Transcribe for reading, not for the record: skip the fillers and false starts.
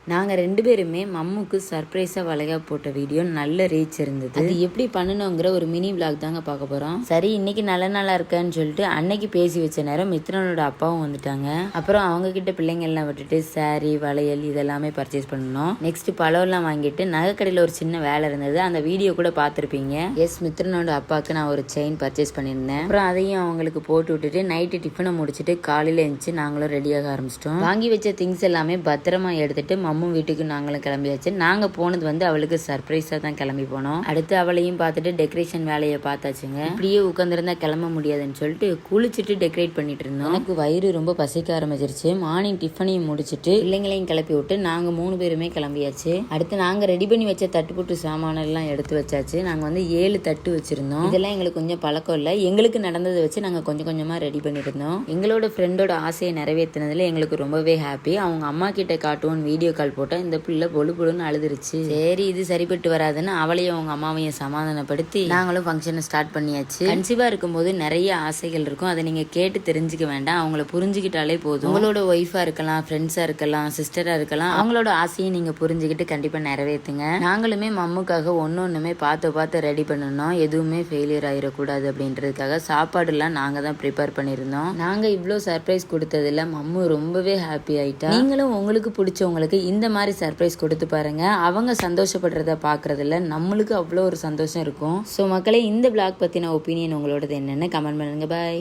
நாங்கள் 2 பேருமே மம்முக்கு சர்ப்ரைஸாக வளைகாப்பு போட்ட வீடியோ நல்ல ரீச் இருந்தது. அது எப்படி பண்ணணுங்கிற ஒரு மினி விளாக் தாங்க பார்க்க போகிறோம். சரி, இன்னைக்கு நல்ல நாளாக இருக்கேன்னு சொல்லிட்டு அன்னைக்கு பேசி வச்ச நேரம் மித்ரனோட அப்பாவும் வந்துட்டாங்க. அப்புறம் அவங்க கிட்ட பிள்ளைங்கள்லாம் விட்டுட்டு சாரி வளையல் இதெல்லாமே பர்ச்சேஸ் பண்ணணும். நெக்ஸ்ட் பழம்லாம் வாங்கிட்டு நகைக்கடையில் ஒரு சின்ன வேலை இருந்தது. அந்த வீடியோ கூட பார்த்துருப்பீங்க. மித்ரனோட அப்பாவுக்கு நான் ஒரு செயின் பர்ச்சேஸ் பண்ணியிருந்தேன். அப்புறம் அதையும் அவங்களுக்கு போட்டு விட்டுட்டு நைட்டு டிஃபனை முடிச்சுட்டு காலையில் எழுந்துச்சு நாங்களும் ரெடியாக ஆரம்பிச்சிட்டோம். வாங்கி வச்ச திங்ஸ் எல்லாமே பத்திரமா எடுத்துட்டு அம்மும் வீட்டுக்கு நாங்களும் கிளம்பியாச்சு. நாங்கள் போனது அவளுக்கு சர்ப்ரைஸாக தான் கிளம்பி போனோம். அடுத்து அவளையும் பார்த்துட்டு டெக்கரேஷன் வேலையை பார்த்தாச்சுங்க. இப்படியே உட்காந்துருந்தா கிளம்ப முடியாதுன்னு சொல்லிட்டு குளிச்சுட்டு டெக்கரேட் பண்ணிட்டு இருந்தோம். எனக்கு வயிறு ரொம்ப பசிக்க ஆரம்பிச்சிருச்சு. மார்னிங் டிஃபனையும் முடிச்சுட்டு பிள்ளைங்களையும் கிளப்பி விட்டு நாங்கள் 3 பேருமே கிளம்பியாச்சு. அடுத்து நாங்கள் ரெடி பண்ணி வச்ச தட்டுப்புட்டு சாமானெல்லாம் எடுத்து வச்சாச்சு. நாங்கள் 7 தட்டு வச்சிருந்தோம். இதெல்லாம் எங்களுக்கு கொஞ்சம் பழக்கம் இல்லை. எங்களுக்கு நடந்ததை வச்சு நாங்கள் கொஞ்சம் கொஞ்சமாக ரெடி பண்ணிட்டு இருந்தோம். எங்களோட ஃப்ரெண்டோட ஆசையை நிறைவேற்றினதுல எங்களுக்கு ரொம்பவே ஹாப்பி. அவங்க அம்மா கிட்ட காட்டுவோன்னு வீடியோ கால் போட்டா இந்த பிள்ளை பொழு பொழுன்னு அழுதுருச்சு. சரி, இது சரிப்பட்டு வராதுன்னு அவளையும் அவங்க அம்மாவையும் சமாதானப்படுத்தி நாங்களும் ஃபங்க்ஷனை ஸ்டார்ட் பண்ணியாச்சு. கன்சீவா இருக்கும்போது நிறைய ஆசைகள் இருக்கும். அதை நீங்க கேட்டு தெரிஞ்சுக்க வேண்டாம். அவங்கள புரிஞ்சுக்கிட்டாலே போதும். உங்களோட ஒய்ஃபா இருக்கலாம், ஃப்ரெண்ட்ஸா இருக்கலாம், சிஸ்டரா இருக்கலாம், அவங்களோட ஆசையை நீங்க புரிஞ்சுக்கிட்டு கண்டிப்பா நிறைவேற்றுங்க. நாங்களுமே மம்முக்காக ஒன்னொன்னுமே பார்த்து ரெடி பண்ணணும். எதுவுமே ஃபெயிலியர் ஆயிடக்கூடாது அப்படின்றதுக்காக சாப்பாடுலாம் நாங்க தான் ப்ரிப்பேர் பண்ணியிருந்தோம். நாங்க இவ்வளோ சர்ப்ரைஸ் கொடுத்ததுல மம்மு ரொம்பவே ஹாப்பி ஆயிட்டா. நீங்களும் உங்களுக்கு பிடிச்சவங்களுக்கு இந்த மாதிரி சர்ப்ரைஸ் கொடுத்து பாருங்க. அவங்க சந்தோஷப்படுறத பாக்குறதுல நம்மளுக்கு அவ்வளோ ஒரு சந்தோஷம் இருக்கும். ஸோ மக்களே, இந்த பிளாக் பத்தின ஒப்பீனியன் உங்களோடது என்னன்னு கமெண்ட் பண்ணுங்க. பாய்.